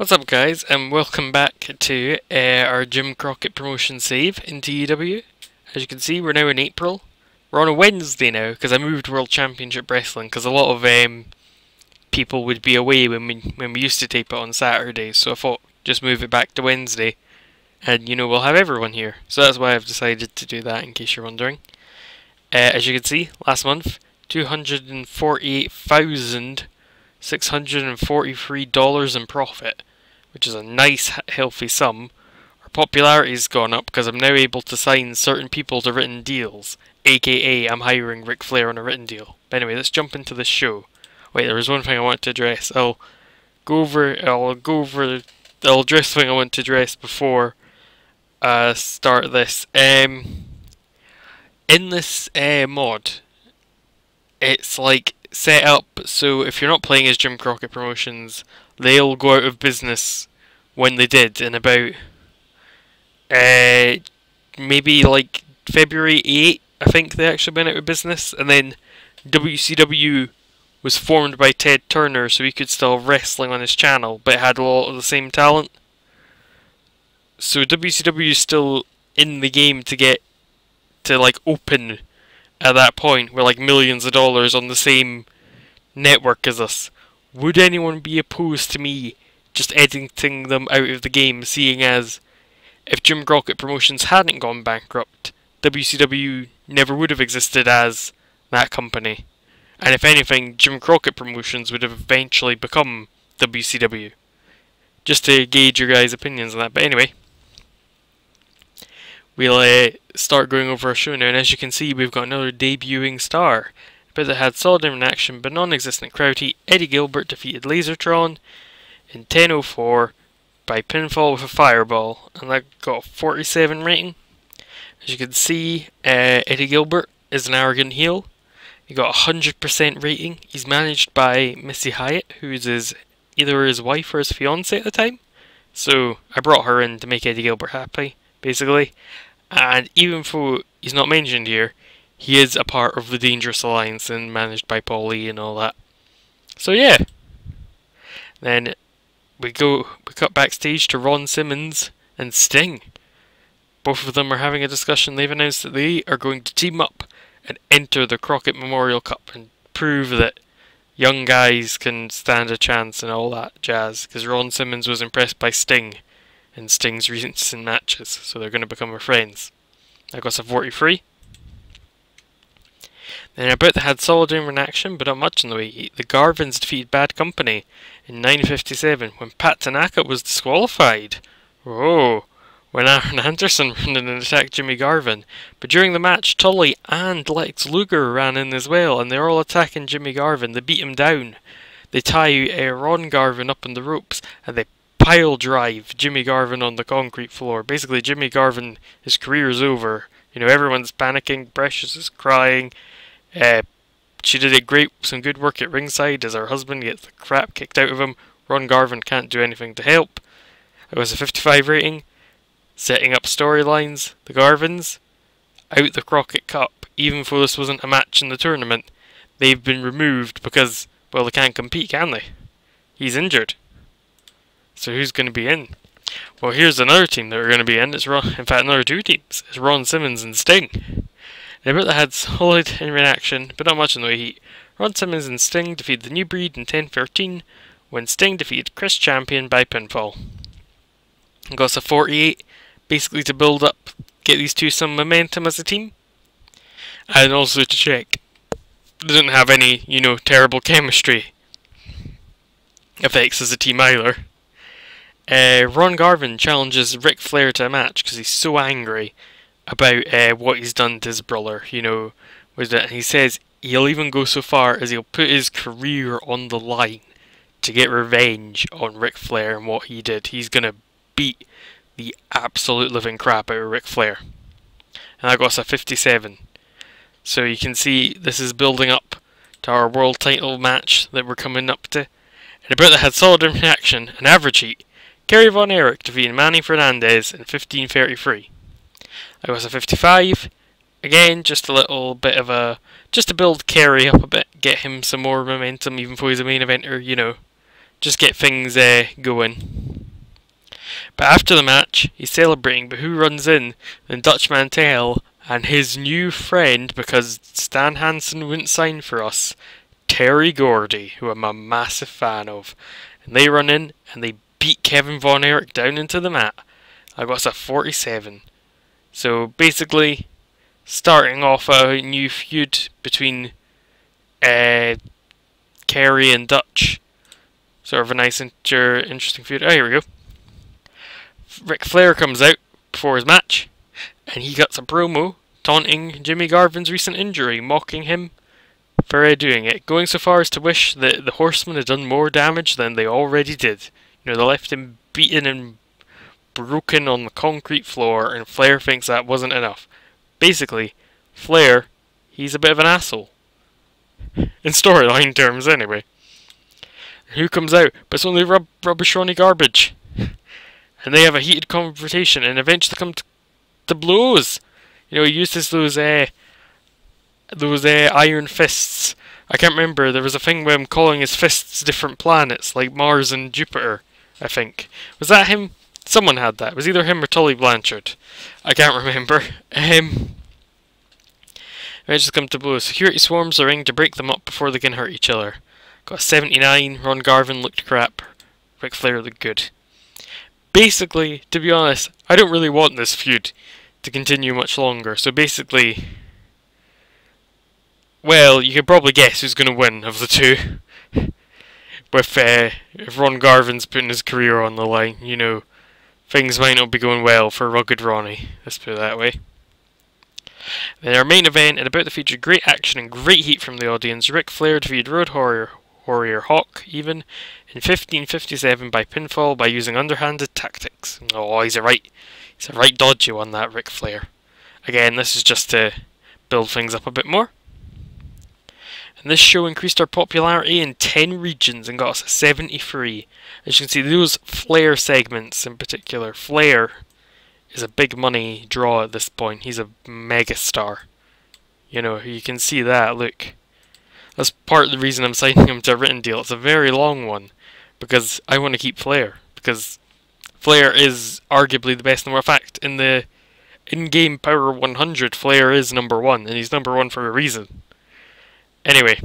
What's up guys, and welcome back to our Jim Crockett Promotions save in TEW. As you can see, we're now in April. We're on a Wednesday now, because I moved World Championship Wrestling, because a lot of people would be away when we used to tape it on Saturdays, so I thought just move it back to Wednesday, and we'll have everyone here. So that's why I've decided to do that, in case you're wondering. As you can see, last month, $248,643 in profit, which is a nice healthy sum. Our popularity's gone up because I'm now able to sign certain people to written deals, aka I'm hiring Ric Flair on a written deal. But anyway, let's jump into this show. Wait, there was one thing I wanted to address. I'll address the thing I want to address before I start this. In this mod, it's like set up so if you're not playing as Jim Crockett Promotions, they'll go out of business when they did in about maybe like February 8, I think they actually went out of business, and then WCW was formed by Ted Turner so he could still have wrestling on his channel, but it had a lot of the same talent. So WCW is still in the game to get to like open at that point with like millions of dollars on the same network as us. Would anyone be opposed to me just editing them out of the game, seeing as if Jim Crockett Promotions hadn't gone bankrupt, WCW never would have existed as that company, and if anything, Jim Crockett Promotions would have eventually become WCW. Just to gauge your guys' opinions on that. But anyway, we'll start going over our show now, and as you can see, we've got another debuting star. But that had solid in action but non-existent crowd heat. Eddie Gilbert defeated Lasertron in 10:04 by pinfall with a fireball, and that got a 47 rating. As you can see, Eddie Gilbert is an arrogant heel. He got a 100% rating. He's managed by Missy Hyatt, who's either his wife or his fiance at the time. So I brought her in to make Eddie Gilbert happy, basically. And even though he's not mentioned here, he is a part of the Dangerous Alliance and managed by Paul Lee and all that. So yeah. Then we cut backstage to Ron Simmons and Sting. Both of them are having a discussion. They've announced that they are going to team up and enter the Crockett Memorial Cup and prove that young guys can stand a chance and all that jazz. Because Ron Simmons was impressed by Sting in Sting's recent matches, so they're going to become friends. That got a 43. Then about that had solid in action, but not much in the way. The Garvins defeated Bad Company in 9:57 when Pat Tanaka was disqualified. Oh, when Aaron Anderson ran in and attacked Jimmy Garvin. But during the match, Tully and Lex Luger ran in as well, and they're all attacking Jimmy Garvin. They beat him down. They tie Ron Garvin up in the ropes, and they pile drive Jimmy Garvin on the concrete floor. Basically, Jimmy Garvin, his career is over. Everyone's panicking. Precious is crying. She did some good work at ringside as her husband gets the crap kicked out of him. Ron Garvin can't do anything to help. It was a 55 rating. Setting up storylines. The Garvins out the Crockett Cup, even though this wasn't a match in the tournament. They've been removed because, well, they can't compete, can they? He's injured. So who's going to be in? Well, here's another team that are going to be in. In fact, another two teams. It's Ron Simmons and Sting. They both had solid in action, but not much in the way heat. Ron Simmons and Sting defeated the New Breed in 10:13, when Sting defeated Chris Champion by pinfall. And got a 48, basically to build up, get these two some momentum as a team. And also to check, they didn't have any, terrible chemistry effects as a team either. Ron Garvin challenges Ric Flair to a match because he's so angry about what he's done to his brother, and he says he'll even go so far as he'll put his career on the line to get revenge on Ric Flair and what he did. He's going to beat the absolute living crap out of Ric Flair. And that got us a 57. So you can see this is building up to our world title match that we're coming up to. And about that had solid reaction, an average heat. Kerry Von Erich defeating Manny Fernandez in 15:33. That was a 55. Again, just a little bit of just to build Kerry up a bit, get him some more momentum, even though he's a main eventer, just get things going. But after the match, he's celebrating, but who runs in? Then Dutch Mantell and his new friend, because Stan Hansen wouldn't sign for us, Terry Gordy, who I'm a massive fan of. And they run in and they beat Kevin Von Erich down into the mat. I got us a 47. So basically, starting off a new feud between Kerry and Dutch. Sort of a nice interesting feud. Oh, here we go. Ric Flair comes out before his match, and he cuts a promo taunting Jimmy Garvin's recent injury, mocking him for doing it, going so far as to wish that the Horsemen had done more damage than they already did. You know, they left him beaten and broken on the concrete floor, and Flair thinks that wasn't enough. Basically, Flair, he's a bit of an asshole. In storyline terms, anyway. Who comes out? But it's only Rubbish Ronnie Garbage. And they have a heated confrontation and eventually come to blows. You know, he uses those iron fists. I can't remember, there was a thing with him calling his fists different planets, like Mars and Jupiter, I think. Was that him? Someone had that. It was either him or Tully Blanchard. I can't remember. Eventually come to blows. Security swarms the ring to break them up before they can hurt each other. Got a 79, Ron Garvin looked crap. Ric Flair looked good. Basically, to be honest, I don't really want this feud to continue much longer. So basically, well, you can probably guess who's going to win of the two. With if Ron Garvin's putting his career on the line, you know, things might not be going well for Rugged Ronnie. Let's put it that way. Then our main event, and about to feature great action and great heat from the audience. Ric Flair defeated Road Warrior Hawk even in 1557 by pinfall by using underhanded tactics. Oh, he's a right dodgy one, that Ric Flair. Again, this is just to build things up a bit more. And this show increased our popularity in 10 regions and got us a 73. As you can see, those Flair segments in particular. Flair is a big money draw at this point. He's a mega star. You know, you can see that, look. That's part of the reason I'm signing him to a written deal. It's a very long one. Because I want to keep Flair. Because Flair is arguably the best in the world. In fact, in the in-game Power 100, Flair is #1. And he's #1 for a reason. Anyway,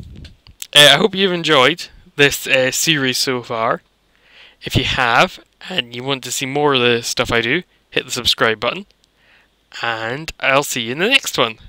I hope you've enjoyed this series so far. If you have, and you want to see more of the stuff I do, hit the subscribe button. And I'll see you in the next one.